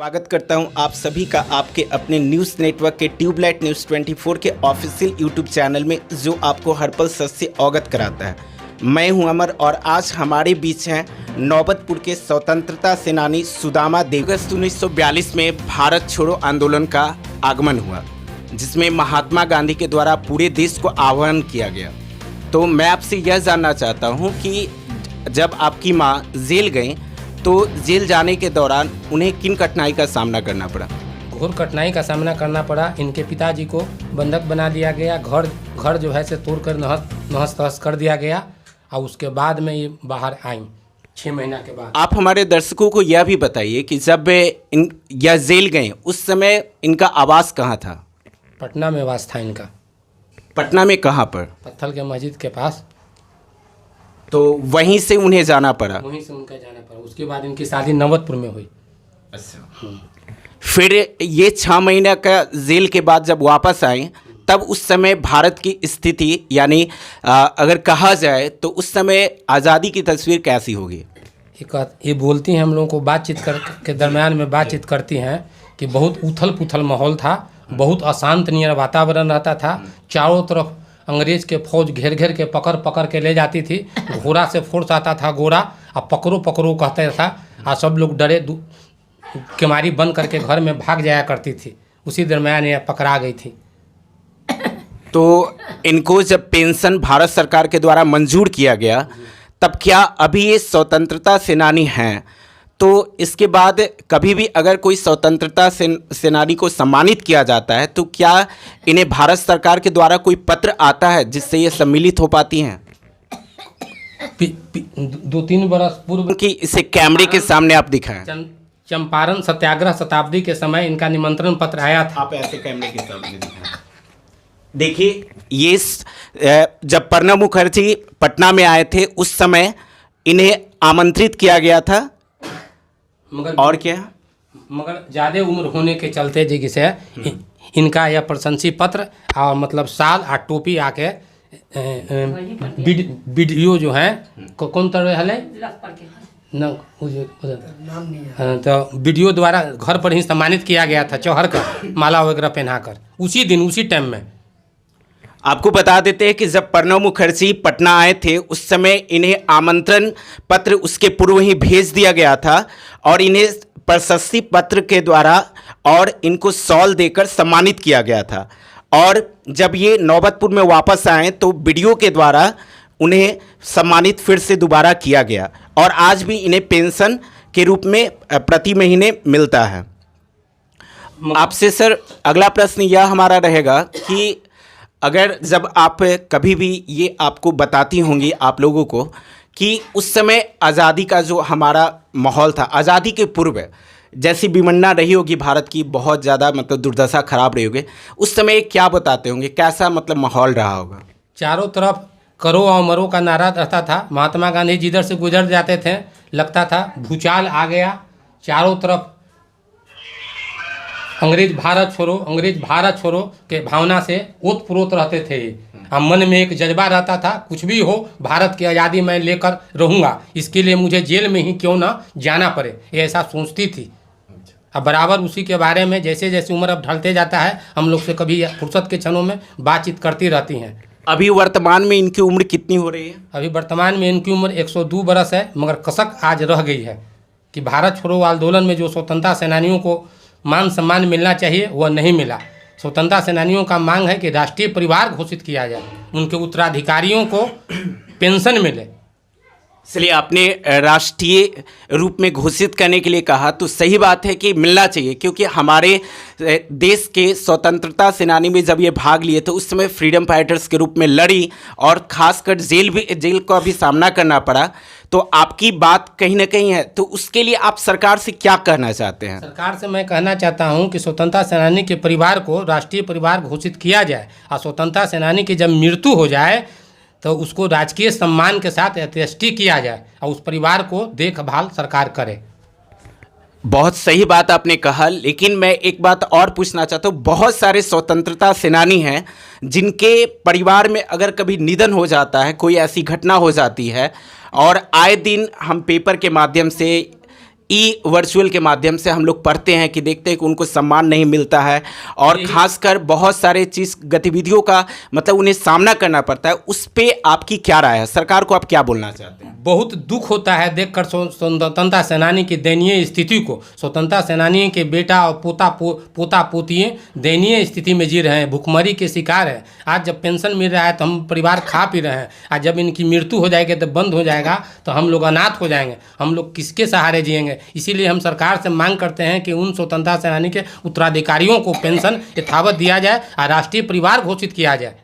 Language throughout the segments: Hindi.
स्वागत करता हूं आप सभी का आपके अपने न्यूज़ नेटवर्क के ट्यूबलाइट न्यूज़ 24 के ऑफिशियल यूट्यूब चैनल में, जो आपको हर पल सच से अवगत कराता है। मैं हूं अमर और आज हमारे बीच हैं नौबतपुर के स्वतंत्रता सेनानी सुदामा देव। अगस्त 1942 में भारत छोड़ो आंदोलन का आगमन हुआ, जिसमें महात्मा गांधी के द्वारा पूरे देश को आह्वान किया गया। तो मैं आपसे यह जानना चाहता हूँ कि जब आपकी माँ जेल गई तो जेल जाने के दौरान उन्हें किन कठिनाई का सामना करना पड़ा? घोर कठिनाई का सामना करना पड़ा। इनके पिताजी को बंधक बना दिया गया, घर जो है से तोड़कर नहस तहस कर दिया गया और उसके बाद में ये बाहर आई 6 महीना के बाद। आप हमारे दर्शकों को यह भी बताइए कि जब यह जेल गए उस समय इनका आवास कहाँ था? पटना में आवास था इनका। पटना में कहाँ पर? पत्थल के मस्जिद के पास। तो वहीं से उन्हें जाना पड़ा? वहीं से उनका जाना पड़ा। उसके बाद इनकी शादी नौबतपुर में हुई। अच्छा। फिर ये 6 महीने का जेल के बाद जब वापस आए तब उस समय भारत की स्थिति यानी अगर कहा जाए तो उस समय आज़ादी की तस्वीर कैसी होगी? ये बोलती हैं, हम लोगों को बातचीत के दरमियान में बातचीत करती हैं कि बहुत उथल पुथल माहौल था, बहुत अशांत नियर वातावरण रहता था। चारों तरफ अंग्रेज के फौज घेर घेर के पकड़ के ले जाती थी। घोड़ा से फोर्स आता था, घोड़ा और पकड़ो पकड़ो कहते था और सब लोग डरे केमारी बंद करके घर में भाग जाया करती थी। उसी दरमियान ये पकड़ा गई थी। तो इनको जब पेंशन भारत सरकार के द्वारा मंजूर किया गया तब क्या अभी ये स्वतंत्रता सेनानी हैं? तो इसके बाद कभी भी अगर कोई स्वतंत्रता सेनानी को सम्मानित किया जाता है तो क्या इन्हें भारत सरकार के द्वारा कोई पत्र आता है जिससे ये सम्मिलित हो पाती हैं? 2-3 बरस पूर्व कि इसे कैमरे के सामने आप दिखाएं। चंपारण सत्याग्रह शताब्दी के समय इनका निमंत्रण पत्र आया था। आप ऐसे कैमरे के सामने दिखाएं। देखिए, ये जब प्रणब मुखर्जी पटना में आए थे उस समय इन्हें आमंत्रित किया गया था। मगर और क्या? मगर ज़्यादा उम्र होने के चलते जैसे इनका यह प्रशंसी पत्र और मतलब साल और टोपी आके वीडियो जो है कौन तरह है न तो वीडियो द्वारा घर पर ही सम्मानित किया गया था, चौहर का माला वगैरह पहनाकर उसी दिन उसी टाइम में। आपको बता देते हैं कि जब प्रणब मुखर्जी पटना आए थे उस समय इन्हें आमंत्रण पत्र उसके पूर्व ही भेज दिया गया था और इन्हें प्रशस्ति पत्र के द्वारा और इनको शॉल देकर सम्मानित किया गया था। और जब ये नौबतपुर में वापस आए तो वीडियो के द्वारा उन्हें सम्मानित फिर से दोबारा किया गया और आज भी इन्हें पेंशन के रूप में प्रति महीने मिलता है। आपसे सर अगला प्रश्न यह हमारा रहेगा कि अगर जब आप कभी भी ये आपको बताती होंगी आप लोगों को कि उस समय आज़ादी का जो हमारा माहौल था, आज़ादी के पूर्व जैसी विडंबना रही होगी भारत की, बहुत ज़्यादा मतलब दुर्दशा खराब रही होगी, उस समय क्या बताते होंगे, कैसा मतलब माहौल रहा होगा? चारों तरफ करो और मरो का नारा रहता था। महात्मा गांधी जिधर से गुजर जाते थे लगता था भूचाल आ गया। चारों तरफ अंग्रेज भारत छोड़ो के भावना से ओतप्रोत रहते थे और मन में एक जज्बा रहता था, कुछ भी हो भारत की आज़ादी मैं लेकर रहूँगा, इसके लिए मुझे जेल में ही क्यों ना जाना पड़े, ये ऐसा सोचती थी। अब बराबर उसी के बारे में जैसे जैसे उम्र अब ढलते जाता है हम लोग से कभी फुर्सत के क्षणों में बातचीत करती रहती हैं। अभी वर्तमान में इनकी उम्र कितनी हो रही है? अभी वर्तमान में इनकी उम्र 102 बरस है, मगर कसक आज रह गई है कि भारत छोड़ो आंदोलन में जो स्वतंत्रता सेनानियों को मान सम्मान मिलना चाहिए वह नहीं मिला। स्वतंत्रता सेनानियों का मांग है कि राष्ट्रीय परिवार घोषित किया जाए, उनके उत्तराधिकारियों को पेंशन मिले। इसलिए आपने राष्ट्रीय रूप में घोषित करने के लिए कहा, तो सही बात है कि मिलना चाहिए, क्योंकि हमारे देश के स्वतंत्रता सेनानी में जब ये भाग लिए तो उस समय फ्रीडम फाइटर्स के रूप में लड़ी और खासकर जेल का भी सामना करना पड़ा। तो आपकी बात कहीं ना कहीं है, तो उसके लिए आप सरकार से क्या कहना चाहते हैं? सरकार से मैं कहना चाहता हूं कि स्वतंत्रता सेनानी के परिवार को राष्ट्रीय परिवार घोषित किया जाए और स्वतंत्रता सेनानी की जब मृत्यु हो जाए तो उसको राजकीय सम्मान के साथ अंत्येष्टि किया जाए और उस परिवार को देखभाल सरकार करे। बहुत सही बात आपने कहा, लेकिन मैं एक बात और पूछना चाहता हूँ। बहुत सारे स्वतंत्रता सेनानी हैं जिनके परिवार में अगर कभी निधन हो जाता है, कोई ऐसी घटना हो जाती है और आए दिन हम पेपर के माध्यम से ई वर्चुअल के माध्यम से हम लोग पढ़ते हैं कि देखते हैं कि उनको सम्मान नहीं मिलता है और खासकर बहुत सारे चीज़ गतिविधियों का मतलब उन्हें सामना करना पड़ता है। उस पे आपकी क्या राय है? सरकार को आप क्या बोलना चाहते हैं? बहुत दुख होता है देखकर स्वतंत्रता सेनानी की दयनीय स्थिति को। स्वतंत्रता सेनानी के बेटा और पोता पोतियाँ दयनीय स्थिति में जी रहे हैं, भुखमरी के शिकार हैं। आज जब पेंशन मिल रहा है तो हम परिवार खा पी रहे हैं, आज जब इनकी मृत्यु हो जाएगी तो बंद हो जाएगा तो हम लोग अनाथ हो जाएंगे, हम लोग किसके सहारे जिएंगे? इसीलिए हम सरकार से मांग करते हैं कि उन स्वतंत्रता सेनानी के उत्तराधिकारियों को पेंशन यथावत दिया जाए और राष्ट्रीय परिवार घोषित किया जाए।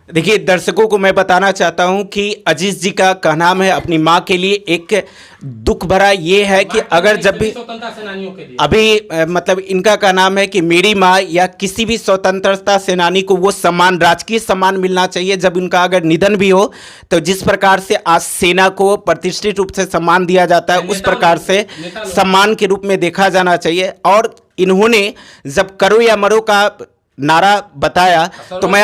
देखिए, दर्शकों को मैं बताना चाहता हूं कि अजीत जी का कहना है अपनी मां के लिए एक दुख भरा ये है कि अगर जब भी स्वतंत्रता सेनानियों के लिए अभी मतलब इनका का नाम है कि मेरी माँ या किसी भी स्वतंत्रता सेनानी को वो सम्मान, राजकीय सम्मान मिलना चाहिए। जब उनका अगर निधन भी हो तो जिस प्रकार से आज सेना को प्रतिष्ठित रूप से सम्मान दिया जाता है उस प्रकार से सम्मान के रूप में देखा जाना चाहिए। और इन्होंने जब करो या मरो का नारा बताया तो मैं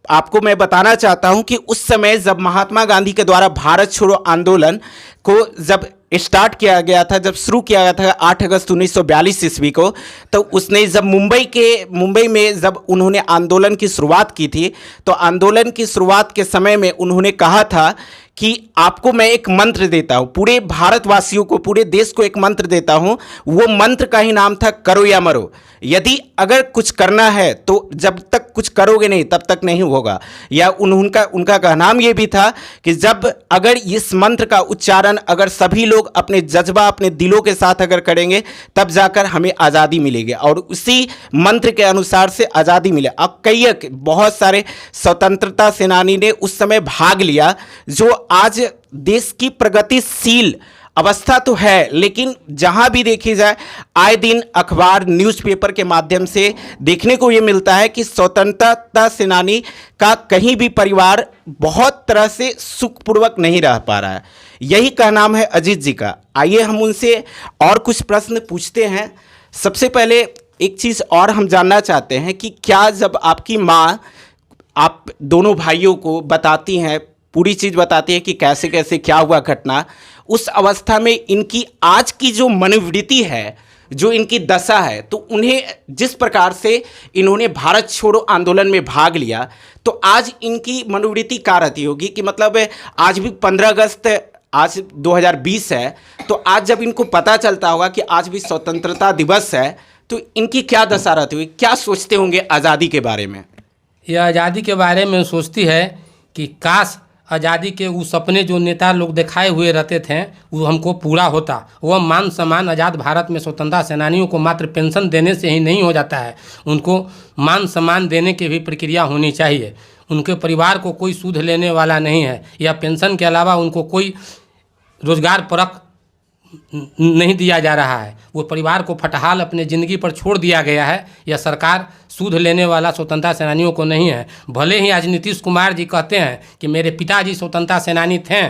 आपको मैं बताना चाहता हूं कि उस समय जब महात्मा गांधी के द्वारा भारत छोड़ो आंदोलन को जब स्टार्ट किया गया था, जब शुरू किया गया था 8 अगस्त 1942 ईस्वी को, तो उसने जब मुंबई में जब उन्होंने आंदोलन की शुरुआत की थी तो आंदोलन की शुरुआत के समय में उन्होंने कहा था कि आपको मैं एक मंत्र देता हूं, पूरे भारतवासियों को, पूरे देश को एक मंत्र देता हूं। वो मंत्र का ही नाम था करो या मरो। यदि अगर कुछ करना है तो जब तक कुछ करोगे नहीं तब तक नहीं होगा। या उनका कहना ये भी था कि जब अगर इस मंत्र का उच्चारण अगर सभी लोग अपने जज्बा, अपने दिलों के साथ अगर करेंगे तब जाकर हमें आज़ादी मिलेगी। और उसी मंत्र के अनुसार से आज़ादी मिले। अब बहुत सारे स्वतंत्रता सेनानी ने उस समय भाग लिया, जो आज देश की प्रगतिशील अवस्था तो है, लेकिन जहां भी देखी जाए आए दिन अखबार, न्यूज़पेपर के माध्यम से देखने को ये मिलता है कि स्वतंत्रता सेनानी का कहीं भी परिवार बहुत तरह से सुखपूर्वक नहीं रह पा रहा है। यही का नाम है अजीत जी का। आइए हम उनसे और कुछ प्रश्न पूछते हैं। सबसे पहले एक चीज़ और हम जानना चाहते हैं कि क्या जब आपकी माँ आप दोनों भाइयों को बताती हैं, पूरी चीज़ बताती है कि कैसे कैसे क्या हुआ घटना, उस अवस्था में इनकी आज की जो मनोवृत्ति है, जो इनकी दशा है, तो उन्हें जिस प्रकार से इन्होंने भारत छोड़ो आंदोलन में भाग लिया तो आज इनकी मनोवृत्ति क्या रहती होगी कि मतलब आज भी 15 अगस्त आज 2020 है, तो आज जब इनको पता चलता होगा कि आज भी स्वतंत्रता दिवस है तो इनकी क्या दशा रहती होगी, क्या सोचते होंगे आज़ादी के बारे में? यह आज़ादी के बारे में सोचती है कि काश आज़ादी के वो सपने जो नेता लोग दिखाए हुए रहते थे वो हमको पूरा होता। वह मान सम्मान आज़ाद भारत में स्वतंत्रता सेनानियों को मात्र पेंशन देने से ही नहीं हो जाता है, उनको मान सम्मान देने की भी प्रक्रिया होनी चाहिए। उनके परिवार को कोई सूद लेने वाला नहीं है, या पेंशन के अलावा उनको कोई रोजगार परक नहीं दिया जा रहा है। वो परिवार को फटहाल अपने ज़िंदगी पर छोड़ दिया गया है। यह सरकार सूद लेने वाला स्वतंत्रता सेनानियों को नहीं है। भले ही आज नीतीश कुमार जी कहते हैं कि मेरे पिताजी स्वतंत्रता सेनानी थे,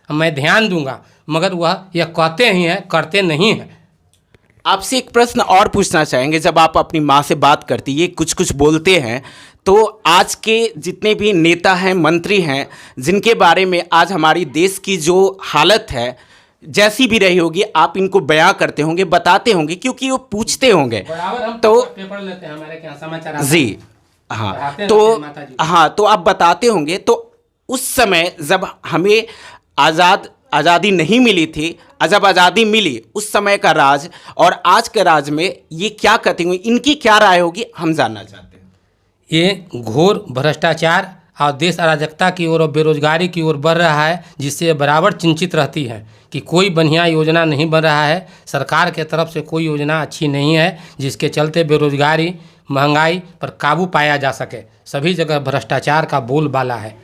मैं ध्यान दूंगा, मगर वह यह कहते ही हैं, करते नहीं हैं। आपसे एक प्रश्न और पूछना चाहेंगे, जब आप अपनी माँ से बात करती है, कुछ बोलते हैं, तो आज के जितने भी नेता हैं, मंत्री हैं, जिनके बारे में आज हमारी देश की जो हालत है जैसी भी रही होगी, आप इनको बयां करते होंगे, बताते होंगे, क्योंकि वो पूछते होंगे तो पेपर लेते हैं हमारे यहाँ समाचार जी। हाँ, तो आप बताते होंगे। तो उस समय जब हमें आज़ादी नहीं मिली थी, जब आज़ादी मिली उस समय का राज और आज के राज में ये क्या कहते होंगे, इनकी क्या राय होगी, हम जानना चाहते हैं। ये घोर भ्रष्टाचार और देश अराजकता की ओर और बेरोजगारी की ओर बढ़ रहा है, जिससे बराबर चिंतित रहती है कि कोई बढ़िया योजना नहीं बन रहा है। सरकार के तरफ से कोई योजना अच्छी नहीं है जिसके चलते बेरोजगारी, महंगाई पर काबू पाया जा सके। सभी जगह भ्रष्टाचार का बोलबाला है,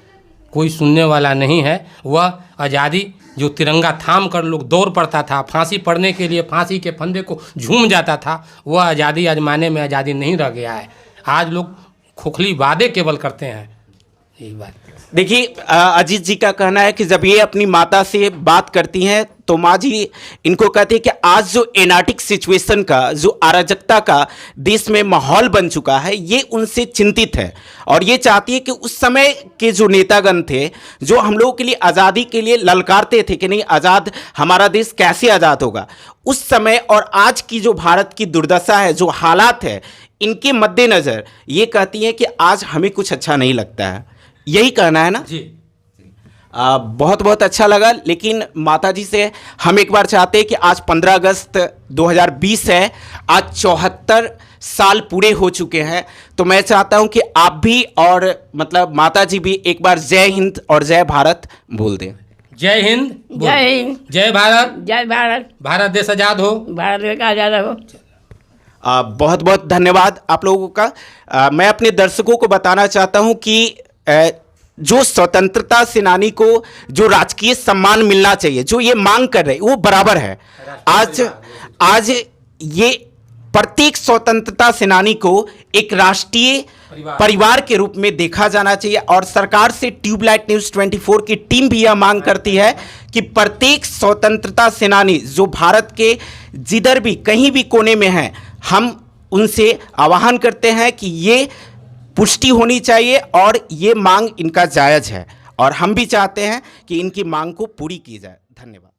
कोई सुनने वाला नहीं है। वह आज़ादी जो तिरंगा थाम कर लोग दौड़ पड़ता था, फांसी पड़ने के लिए फांसी के फंदे को झूम जाता था, वह आज़ादी आज माने में आज़ादी नहीं रह गया है। आज लोग खोखली वादे केवल करते हैं। यही बात। देखिए अजीत जी का कहना है कि जब ये अपनी माता से बात करती हैं तो माँ जी इनको कहती है कि आज जो एनार्टिक सिचुएशन का, जो अराजकता का देश में माहौल बन चुका है, ये उनसे चिंतित है और ये चाहती है कि उस समय के जो नेतागण थे, जो हम लोगों के लिए आज़ादी के लिए ललकारते थे कि नहीं आज़ाद, हमारा देश कैसे आज़ाद होगा, उस समय और आज की जो भारत की दुर्दशा है, जो हालात है, इनके मद्देनज़र ये कहती हैं कि आज हमें कुछ अच्छा नहीं लगता है। यही कहना है ना जी। बहुत बहुत अच्छा लगा। लेकिन माताजी से हम एक बार चाहते हैं कि आज 15 अगस्त 2020 है, आज 74 साल पूरे हो चुके हैं, तो मैं चाहता हूं कि आप भी और मतलब माताजी भी एक बार जय हिंद और जय भारत बोल दें। जय हिंद, जय हिंद, जय भारत, जय भारत, भारत देश आजाद हो, भारत देश आजाद हो। बहुत बहुत धन्यवाद आप लोगों का। मैं अपने दर्शकों को बताना चाहता हूं कि जो स्वतंत्रता सेनानी को जो राजकीय सम्मान मिलना चाहिए, जो ये मांग कर रहे, वो बराबर है। आज ये प्रत्येक स्वतंत्रता सेनानी को एक राष्ट्रीय परिवार के रूप में देखा जाना चाहिए और सरकार से ट्यूबलाइट न्यूज़ 24 की टीम भी यह मांग करती है कि प्रत्येक स्वतंत्रता सेनानी जो भारत के जिधर भी कहीं भी कोने में हैं, हम उनसे आह्वान करते हैं कि ये पुष्टि होनी चाहिए और ये मांग इनका जायज़ है और हम भी चाहते हैं कि इनकी मांग को पूरी की जाए। धन्यवाद।